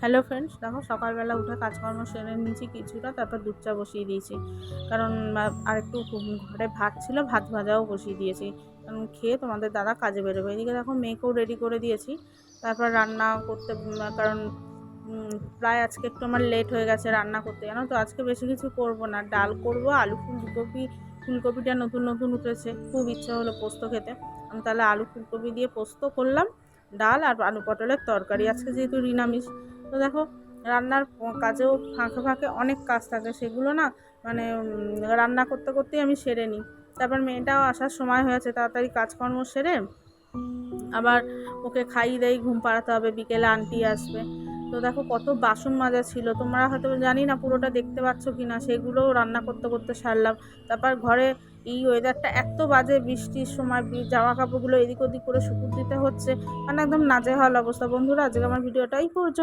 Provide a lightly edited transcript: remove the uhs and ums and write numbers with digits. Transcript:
Hello friends, দেখো সকালবেলা উঠে কাজকর্ম সেরে নিয়েছি কিছুটা, তারপর দুধ চা বসিয়ে দিয়েছি। কারণ আরেকটু ঘরে ভাত ছিল, ভাত ভাজাও বসিয়ে দিয়েছি। কারণ খেয়ে তোমাদের দাদা কাজে বেরোবে। এদিকে দেখো মেয়েকেও রেডি করে দিয়েছি। তারপর রান্না করতে কারণ প্রায় আজকে একটু আমার লেট হয়ে গেছে রান্না করতে, জানো তো। আজকে বেশি কিছু করব না, ডাল করব, আলু ফুলকপি। ফুলকপিটা নতুন নতুন উঠেছে, খুব ইচ্ছা হলো পোস্ত খেতে। আমি তাহলে আলু ফুলকপি দিয়ে পোস্ত করলাম, ডাল আর আলু পটলের তরকারি। আজকে যেহেতু নিরামিষ, তো দেখো রান্নার কাজেও ফাঁকে ফাঁকে অনেক কাজ থাকে, সেগুলো না মানে রান্না করতে করতেই আমি সেরে নিই। তারপর মেয়েটাও আসার সময় হয়েছে, তাড়াতাড়ি কাজকর্ম সেরে আবার ওকে খাইয়ে দেই, ঘুম পাড়াতে হবে, বিকেলে আন্টি আসবে। তো দেখো কত বাসন মাজা ছিল, তোমরা হয়তো জানি না পুরোটা দেখতে পাচ্ছ কি না, সেগুলোও রান্না করতে করতে সারলাম। তারপর ঘরে এই ওয়েদারটা এত বাজে, বৃষ্টির সময় জামা কাপড়গুলো এদিক ওদিক করে শুকুর দিতে হচ্ছে, মানে একদম নাজেহাল অবস্থা। বন্ধুরা, আজকে আমার ভিডিওটাই পর্যন্ত।